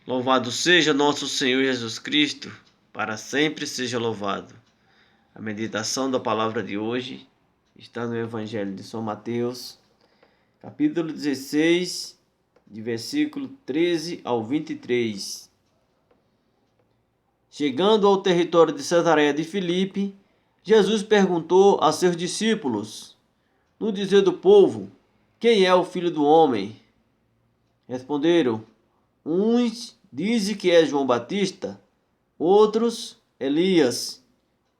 Louvado seja nosso Senhor Jesus Cristo, para sempre seja louvado. A meditação da palavra de hoje está no Evangelho de São Mateus, capítulo 16, de versículo 13 ao 23. Chegando ao território de Cesareia de Filipe, Jesus perguntou a seus discípulos: no dizer do povo, quem é o Filho do Homem? Responderam: uns dizem que é João Batista, outros Elias,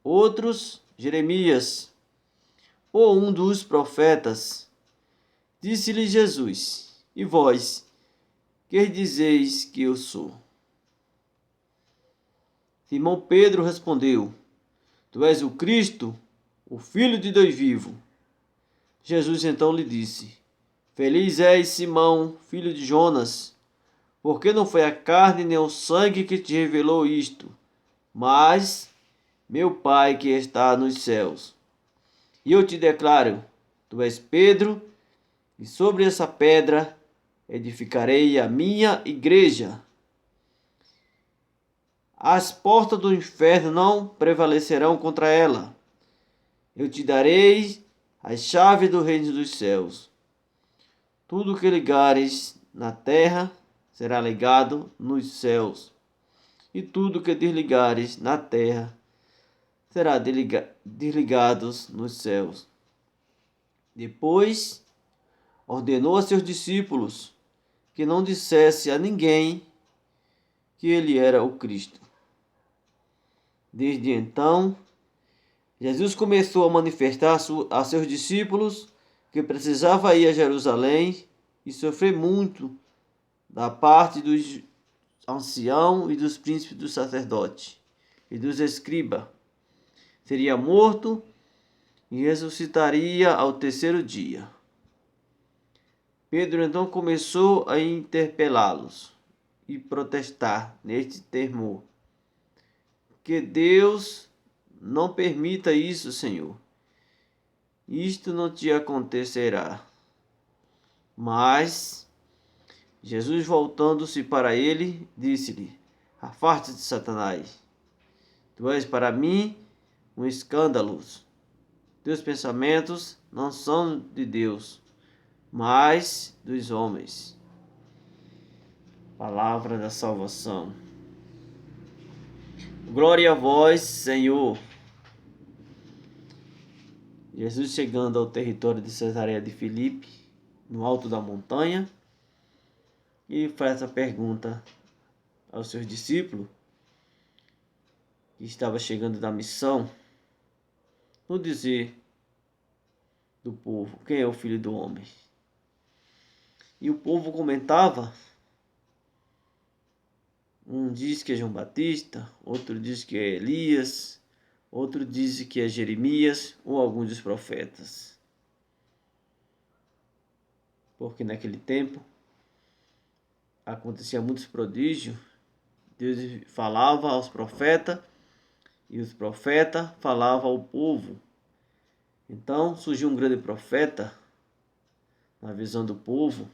outros Jeremias, ou um dos profetas. Disse-lhe Jesus: e vós, que dizeis que eu sou? Simão Pedro respondeu: tu és o Cristo, o Filho de Deus vivo. Jesus então lhe disse: feliz és, Simão, filho de Jonas, porque não foi a carne nem o sangue que te revelou isto, mas meu Pai que está nos céus. E eu te declaro: tu és Pedro, e sobre essa pedra edificarei a minha igreja. As portas do inferno não prevalecerão contra ela. Eu te darei as chaves do reino dos céus. Tudo que ligares na terra será ligado nos céus, e tudo que desligares na terra será desligados nos céus. Depois ordenou a seus discípulos que não dissesse a ninguém que ele era o Cristo. Desde então, Jesus começou a manifestar a seus discípulos que precisava ir a Jerusalém e sofrer muito da parte dos anciãos e dos príncipes dos sacerdotes e dos escribas. Seria morto e ressuscitaria ao terceiro dia. Pedro então começou a interpelá-los e protestar neste temor: que Deus não permita isso, Senhor. Isto não te acontecerá. Mas Jesus, voltando-se para ele, disse-lhe: afasta-te, Satanás. Tu és para mim um escândalo. Teus pensamentos não são de Deus, mas dos homens. Palavra da salvação. Glória a vós, Senhor. Jesus, chegando ao território de Cesareia de Filipe, no alto da montanha, e faz essa pergunta aos seus discípulos, que estava chegando da missão, no dizer do povo, quem é o Filho do Homem? E o povo comentava: um diz que é João Batista, outro diz que é Elias, outro diz que é Jeremias ou algum dos profetas. Porque naquele tempo acontecia muitos prodígios. Deus falava aos profetas e os profetas falavam ao povo. Então surgiu um grande profeta na visão do povo.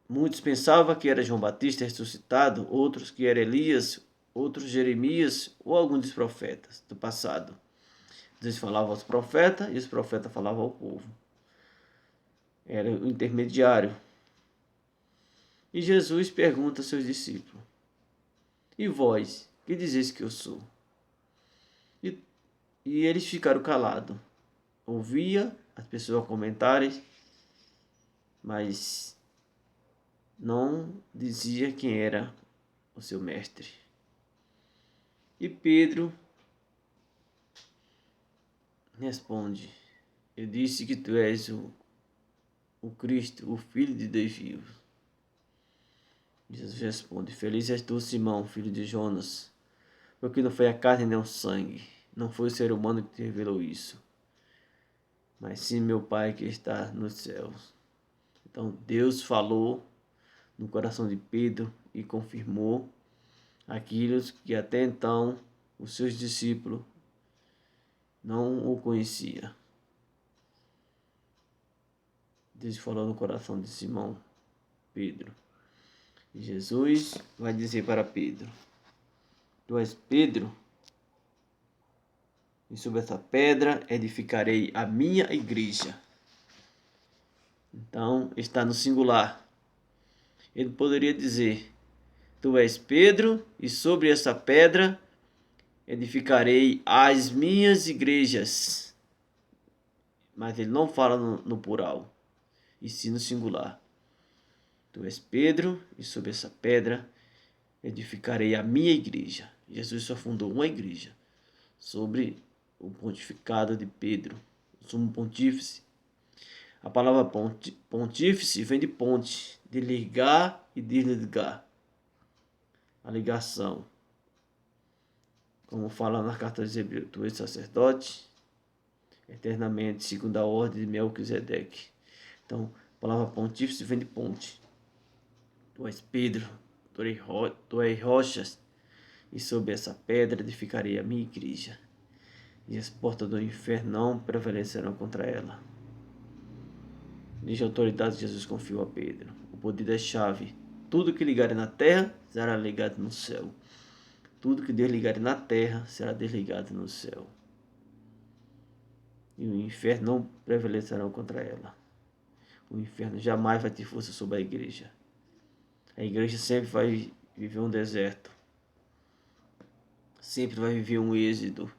Muitos pensavam que era João Batista ressuscitado, outros que era Elias, outros Jeremias ou algum dos profetas do passado. Deus falava aos profetas e os profetas falavam ao povo. Era o intermediário. E Jesus pergunta aos seus discípulos: e vós, que dizeis que eu sou? E eles ficaram calados. Ouvia as pessoas comentarem, mas não dizia quem era o seu mestre. E Pedro responde: eu disse que tu és o Cristo, o Filho de Deus vivo. Jesus responde: feliz és tu, Simão, filho de Jonas, porque não foi a carne nem o sangue, não foi o ser humano que te revelou isso, mas sim meu Pai que está nos céus. Então Deus falou no coração de Pedro e confirmou aquilo que até então os seus discípulos não o conheciam. Deus falou no coração de Simão Pedro. Jesus vai dizer para Pedro: Tu és Pedro, e sobre essa pedra edificarei a minha igreja. Então, está no singular. Ele poderia dizer: Tu és Pedro, e sobre essa pedra edificarei as minhas igrejas. Mas ele não fala no plural, e sim no singular. Tu és Pedro, e sobre essa pedra edificarei a minha igreja. Jesus só fundou uma igreja sobre o pontificado de Pedro, o sumo pontífice. A palavra pontífice vem de ponte, de ligar e desligar. A ligação. Como fala na carta de Hebreus, tu és sacerdote eternamente, segundo a ordem de Melquisedeque. Então, a palavra pontífice vem de ponte. Tu és Pedro, tu és rochas, e sob essa pedra edificarei a minha igreja, e as portas do inferno não prevalecerão contra ela. Desde a autoridade Jesus confiou a Pedro o poder da chave. Tudo que ligarem na terra será ligado no céu. Tudo que desligarem na terra será desligado no céu. E o inferno não prevalecerá contra ela. O inferno jamais vai ter força sobre a igreja. A igreja sempre vai viver um deserto. Sempre vai viver um êxodo.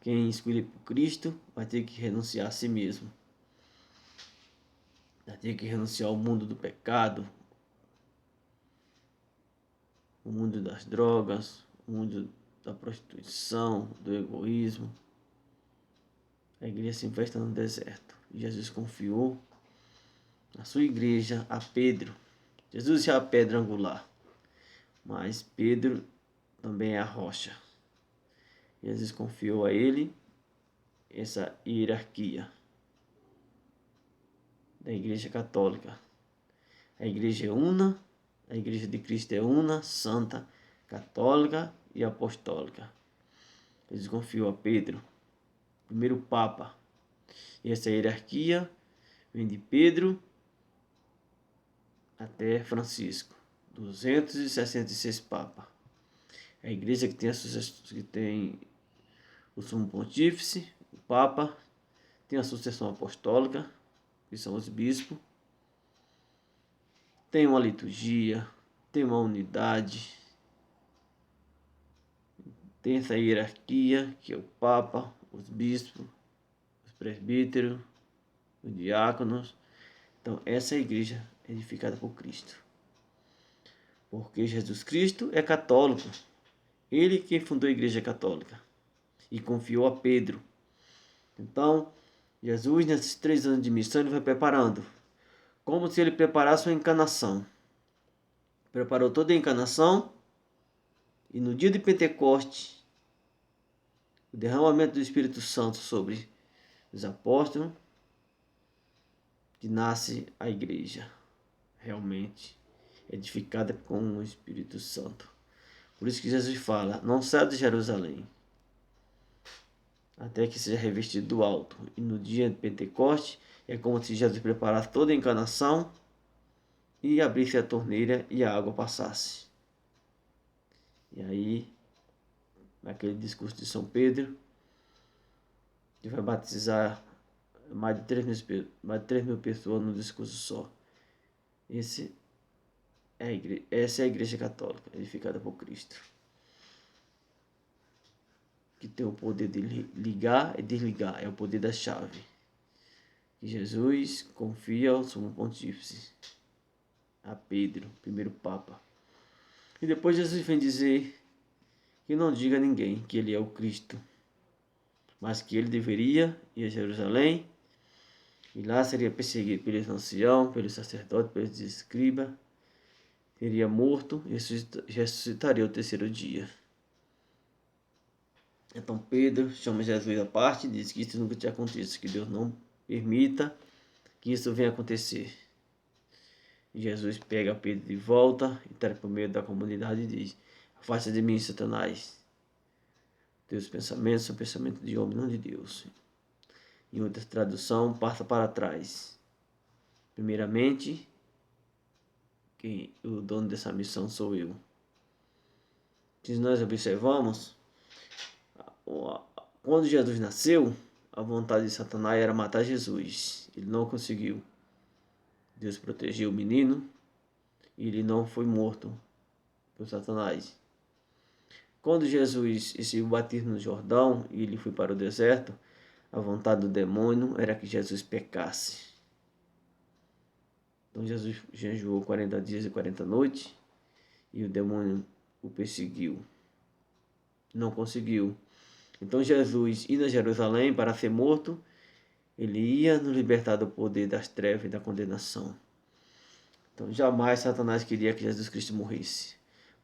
Quem escolher por Cristo vai ter que renunciar a si mesmo. Vai ter que renunciar ao mundo do pecado, o mundo das drogas, o mundo da prostituição, do egoísmo. A igreja sempre vai estar no deserto. E Jesus confiou a sua igreja a Pedro. Jesus é a pedra angular, mas Pedro também é a rocha. Jesus confiou a ele essa hierarquia da igreja católica. A igreja é una, a igreja de Cristo é una, santa, católica e apostólica. Jesus confiou a Pedro, primeiro Papa. E essa hierarquia vem de Pedro até Francisco, 266 papas. A igreja que tem o sumo pontífice, o Papa, tem a sucessão apostólica, que são os bispos, tem uma liturgia, tem uma unidade, tem essa hierarquia, que é o Papa, os bispos, os presbíteros, os diáconos. Então, essa é a igreja edificada por Cristo. Porque Jesus Cristo é católico. Ele quem fundou a igreja católica e confiou a Pedro. Então, Jesus, nesses 3 anos de missão, ele vai preparando. Como se ele preparasse uma encarnação. Preparou toda a encarnação. E no dia de Pentecostes, o derramamento do Espírito Santo sobre os apóstolos, que nasce a igreja, realmente edificada com o Espírito Santo. Por isso que Jesus fala, não saia de Jerusalém, até que seja revestido do alto. E no dia de Pentecostes, é como se Jesus preparasse toda a encarnação e abrisse a torneira e a água passasse. E aí, naquele discurso de São Pedro, ele vai batizar mais de 3 mil pessoas no discurso só. Essa é a igreja católica, edificada por Cristo, que tem o poder de ligar e desligar, é o poder da chave. Que Jesus confia ao sumo pontífice, a Pedro, primeiro Papa. E depois Jesus vem dizer que não diga a ninguém que ele é o Cristo, mas que ele deveria ir a Jerusalém, e lá seria perseguido pelos anciãos, pelos sacerdotes, pelos escribas, seria morto e ressuscitaria ao 3º dia. Então Pedro chama Jesus à parte e diz que isso nunca tinha acontecido, que Deus não permita que isso venha acontecer. E Jesus pega Pedro de volta, entra para o meio da comunidade e diz: Afasta de mim, Satanás. Teus pensamentos são pensamentos de homem, não de Deus. Em outra tradução, passa para trás. Primeiramente, o dono dessa missão sou eu. Se nós observamos, quando Jesus nasceu, a vontade de Satanás era matar Jesus. Ele não conseguiu. Deus protegeu o menino e ele não foi morto por Satanás. Quando Jesus recebeu o batismo no Jordão e ele foi para o deserto, a vontade do demônio era que Jesus pecasse. Então Jesus jejuou 40 dias e 40 noites e o demônio o perseguiu. Não conseguiu. Então Jesus ia a Jerusalém para ser morto, ele ia nos libertar do poder das trevas e da condenação. Então jamais Satanás queria que Jesus Cristo morresse.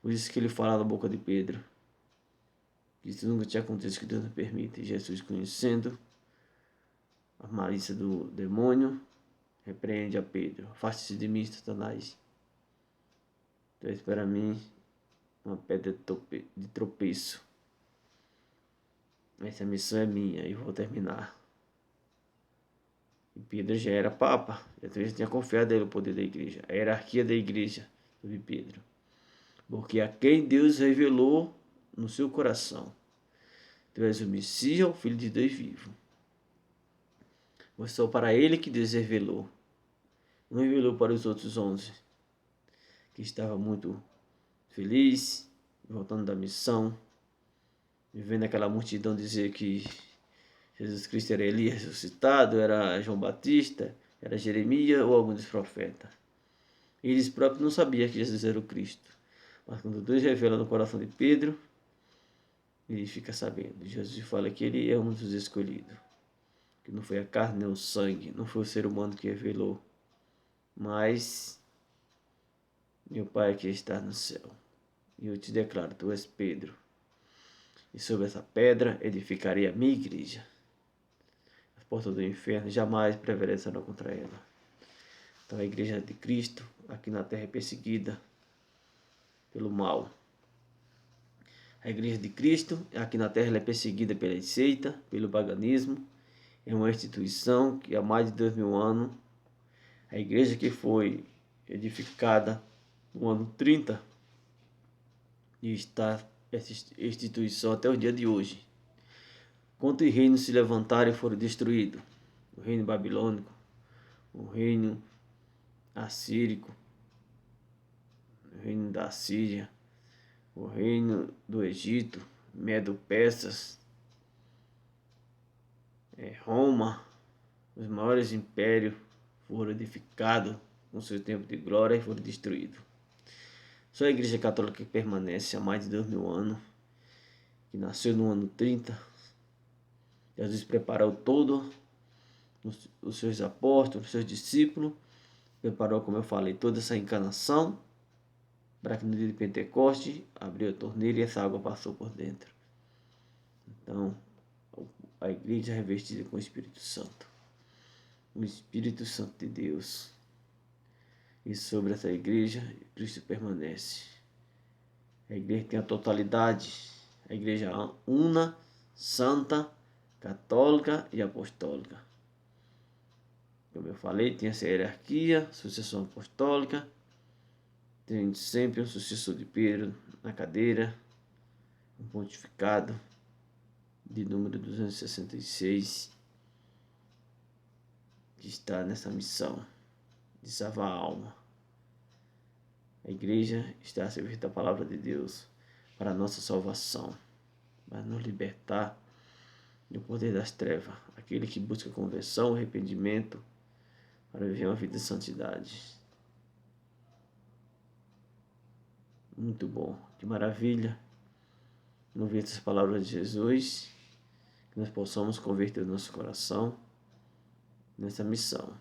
Por isso que ele fala na boca de Pedro que isso nunca tinha acontecido, que Deus não permite. Jesus, conhecendo a malícia do demônio, repreende a Pedro: afaste-se de mim, Satanás. Tu és para mim uma pedra de tropeço. Essa missão é minha e vou terminar. E Pedro já era papa, já tinha confiado nele o poder da igreja, a hierarquia da igreja sobre Pedro. Porque a quem Deus revelou no seu coração: tu és o Messias, o Filho de Deus vivo. Mas só para ele que Deus revelou. Não revelou para os outros 11, que estava muito feliz, voltando da missão, e vendo aquela multidão dizer que Jesus Cristo era Elias ressuscitado, era João Batista, era Jeremias ou algum dos profetas. Eles próprios não sabiam que Jesus era o Cristo. Mas quando Deus revela no coração de Pedro, ele fica sabendo. Jesus fala que ele é um dos escolhidos. Que não foi a carne nem o sangue, não foi o ser humano que revelou, mas meu Pai que está no céu. E eu te declaro: tu és Pedro, e sobre essa pedra edificarei a minha igreja. As portas do inferno jamais prevalecerão contra ela. Então a igreja de Cristo aqui na terra é perseguida pelo mal. A igreja de Cristo aqui na terra é perseguida pela seita, pelo paganismo. É uma instituição que há mais de 2000 anos, a igreja que foi edificada no ano 30, e está essa instituição até o dia de hoje. Quantos reinos se levantaram e foram destruídos? O reino babilônico, o reino assírico, o reino da Síria, o reino do Egito, Medo-Persas, Roma, os maiores impérios foram edificados no seu tempo de glória e foram destruídos. Só a Igreja Católica que permanece há mais de 2000 anos, que nasceu no ano 30. Jesus preparou todos os seus apóstolos, os seus discípulos, preparou, como eu falei, toda essa encarnação, para que no dia de Pentecoste abriu a torneira e essa água passou por dentro. Então, a igreja é revestida com o Espírito Santo. O Espírito Santo de Deus. E sobre essa igreja, Cristo permanece. A igreja tem a totalidade. A igreja una, santa, católica e apostólica. Como eu falei, tem essa hierarquia, sucessão apostólica. Tem sempre um sucessor de Pedro na cadeira, um pontificado de número 266, que está nessa missão de salvar a alma. A igreja está a serviço da palavra de Deus para a nossa salvação, para nos libertar do poder das trevas, aquele que busca conversão, arrependimento, para viver uma vida de santidade. Muito bom, que maravilha ouvir essas palavras de Jesus, que nós possamos converter o nosso coração nessa missão.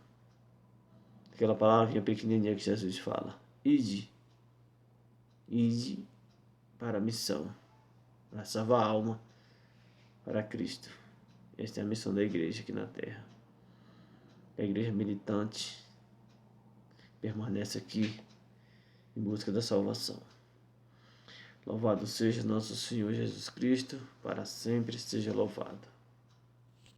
Aquela palavrinha pequenininha que Jesus fala: ide para a missão, para salvar a alma para Cristo. Esta é a missão da igreja aqui na terra. A igreja militante permanece aqui em busca da salvação. Louvado seja nosso Senhor Jesus Cristo, para sempre seja louvado.